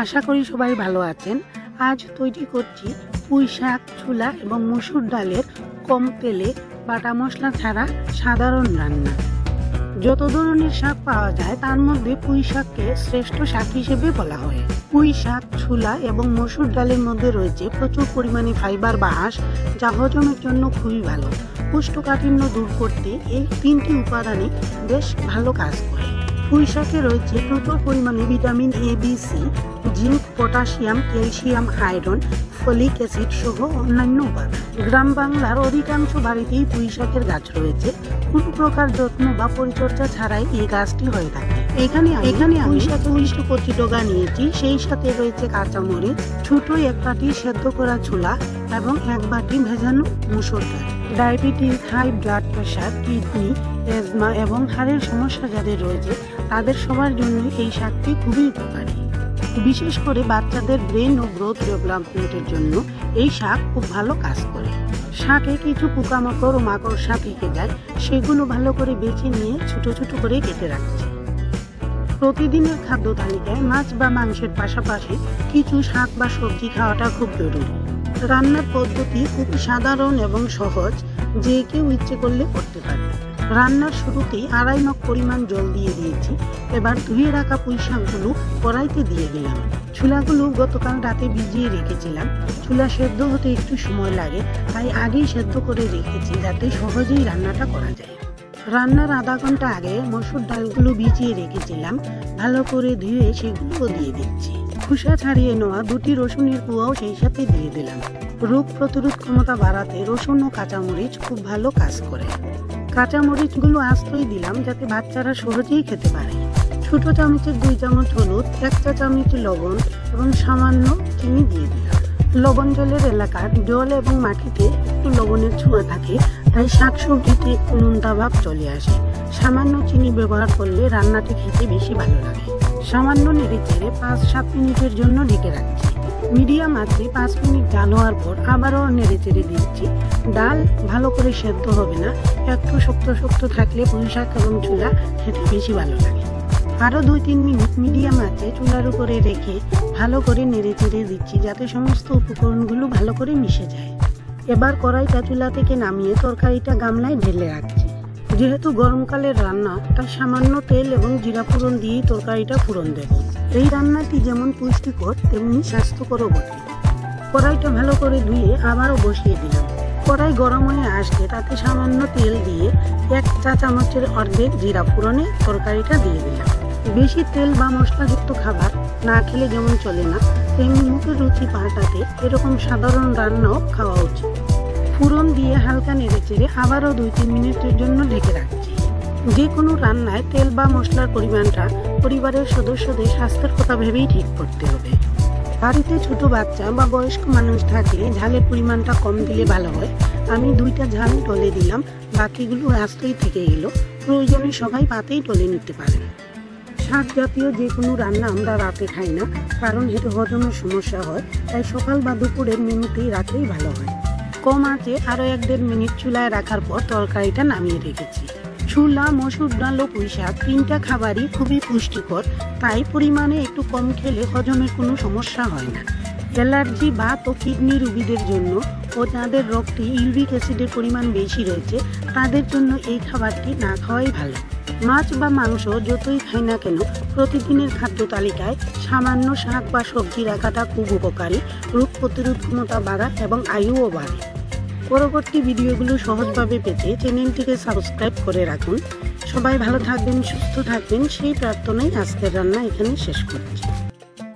আশা করি সবাই ভালো আছেন। আজ তৈরি করছি পুঁই শাক, ছোলা এবং মসুর ডালের কম তেলে বাটা মশলা ছাড়া সাধারণ রান্না। যত ধরনের শাক পাওয়া যায় তার মধ্যে পুঁই শাককে শ্রেষ্ঠ শাক হিসেবে বলা হয়। পুঁই শাক, ছোলা এবং মসুর ডালের মধ্যে রয়েছে প্রচুর পরিমাণে ফাইবার বা আঁশ, যা হজমের জন্য খুবই ভালো। কোষ্ঠকাঠিন্য দূর করতে এই তিনটি উপাদানই বেশ ভালো কাজ করে। পুঁই শাকে রয়েছে প্রচুর পরিমাণে vitamin A, B, C, zinc, potassium, calcium, iron, folic acid সহ অন্যান্য উপাদান। গ্রাম বাংলার অধিকাংশ বাড়িতেই পুঁই শাকের গাছ রয়েছে। কোনো প্রকার যত্ন বা পরিচর্যা ছাড়াই এই গাছটি হয়ে থাকে। এখানে পুঁই শাকের ২৫ ডগা নিয়েছি। সেই সাথে রয়েছে কাঁচামরিচ, ছোট এক বাটি সেদ্ধ করা ছোলা এবং এক বাটি ভেজানো মসুর ডাল। Diabetes, high blood pressure, kidney, asthma এবং হাড়ের সমস্যা যাদের রয়েছে তাদের সবার জন্য এই শাকটি খুবই উপকারী। বিশেষ করে বাচ্চাদের ব্রেন ও গ্রোথ ডেভেলপমেন্টের জন্য এই শাক খুব ভালো কাজ করে। শাকে কিছু পোকামাকড় ও মাকড়সা থেকে যায়, সেগুলো ভালো করে বেছে নিয়ে ছোট ছোট করে কেটে রাখছি। প্রতিদিনের খাদ্য তালিকায় মাছ বা মাংসের পাশাপাশি কিছু শাক বা সবজি খাওয়াটা খুব জরুরি। রান্নার পদ্ধতি খুব সাধারণ এবং সহজ, যে কেউ ইচ্ছে করলে করতে পারে। রান্নার শুরুতেই ২.৫ মগ পরিমাণ জল দিয়ে দিয়েছি। এবার ধুয়ে রাখা পুঁই শাকগুলো কড়াইতে দিয়ে দিলাম। ছোলাগুলো গতকাল রাতে ভিজিয়ে রেখেছিলাম। ছোলা সেদ্ধ হতে একটু সময় লাগে, তাই আগেই সেদ্ধ করে রেখেছি যাতে সহজেই রান্নাটা করা যায়। রান্নার আধা ঘন্টা আগে মসুর ডালগুলো ভিজিয়ে রেখেছিলাম। ভালো করে ধুয়ে সেগুলো দিয়ে দিচ্ছি। খোসা ছাড়িয়ে নেওয়া 2টি রসুনের কুয়াও সেই সাথে দিয়ে দিলাম। রোগ প্রতিরোধ ক্ষমতা বাড়াতে রসুন ও কাঁচামরিচ খুব ভালো কাজ করে। কাঁচামরিচগুলো আস্তই দিলাম যাতে বাচ্চারা সহজেই খেতে পারে। ছোট চামচের 2 চামচ হলুদ, 1 চা চামচ লবণ এবং সামান্য চিনি দিয়ে দিলাম। লবণ জলের এলাকার জল এবং মাটিতে একটু লবণের ছোঁয়া থাকে, তাই শাকসবজিতে একটু নোনতা ভাব চলে আসে। সামান্য চিনি ব্যবহার করলে রান্নাটি খেতে বেশি ভালো লাগে। সামান্য নেড়েচেড়ে 5-7 মিনিটের জন্য ঢেকে রাখছি। মিডিয়াম আঁচে 5 মিনিট জাল হওয়ার পর আবারও নেড়েচেড়ে দিচ্ছি। ডাল ভালো করে সেদ্ধ হবে না, একটু শক্ত শক্ত থাকলে পুঁই শাক এবং ছোলা খেতে বেশি ভালো লাগে। আরও 2-3 মিনিট মিডিয়াম আঁচে চুলার উপরে রেখে ভালো করে নেড়েচেড়ে দিচ্ছি যাতে সমস্ত উপকরণগুলো ভালো করে মিশে যায়। এবার কড়াইটা চুলা থেকে নামিয়ে তরকারিটা গামলায় ঢেলে রাখছি। যেহেতু গরমকালের রান্না, তাই সামান্য তেল এবং জিরা ফোড়ন দিয়েই তরকারিটা ফোড়ন দেব। এই রান্নাটি যেমন পুষ্টিকর তেমনি স্বাস্থ্যকরও বটে। কড়াইটা ভালো করে ধুয়ে আবারও বসিয়ে দিলাম। কড়াই গরম হয়ে আসলে তাতে সামান্য তেল দিয়ে 1 চা চামচের অর্ধেক জিরা ফোড়নে তরকারিটা দিয়ে দিলাম। বেশি তেল বা মশলাযুক্ত খাবার না খেলে যেমন চলে না, তেমনি মুখের রুচি পাল্টাতে এরকম সাধারণ রান্নাও খাওয়া উচিত। ফোড়ন দিয়ে হালকা নেড়েচেড়ে আবারও 2-3 মিনিটের জন্য ঢেকে রাখছি। যে কোনো রান্নায় তেল বা মশলার পরিমাণটা পরিবারের সদস্যদের স্বাস্থ্যের কথা ভেবেই ঠিক করতে হবে। বাড়িতে ছোট বাচ্চা বা বয়স্ক মানুষ থাকলে ঝালের পরিমাণটা কম দিলে ভালো হয়। আমি 2টা ঝাল টলে দিলাম, বাকিগুলো আস্তই থেকে এলো। প্রয়োজনে সবাই পাতেই টলে নিতে পারেন। শাক জাতীয় যে কোনো রান্না আমরা রাতে খাই না, কারণ এতে হজমের সমস্যা হয়, তাই সকাল বা দুপুরের মেনুতেই রাখলেই ভালো হয়। কম আঁচে আরও 1-1.5 মিনিট চুলায় রাখার পর তরকারিটা নামিয়ে রেখেছি। ছোলা, মসুর ডাল ও পুঁই শাক 3টা খাবারই খুবই পুষ্টিকর, তাই পরিমাণে একটু কম খেলে হজমের কোনো সমস্যা হয় না। অ্যালার্জি, বাত ও কিডনি রোগীদের জন্য ও যাদের রক্তে ইউরিক অ্যাসিডের পরিমাণ বেশি রয়েছে তাদের জন্য এই খাবারটি না খাওয়াই ভালো। মাছ বা মাংস যতই খাই না কেন, প্রতিদিনের খাদ্য তালিকায় সামান্য শাক বা সবজি রাখাটা খুব উপকারী। রোগ প্রতিরোধ ক্ষমতা বাড়ায় এবং আয়ুও বাড়ে। পরবর্তী ভিডিওগুলো সহজভাবে পেতে চ্যানেলটিকে সাবস্ক্রাইব করে রাখুন। সবাই ভালো থাকবেন, সুস্থ থাকবেন, সেই প্রার্থনায় আজকের রান্না এখানে শেষ করছি।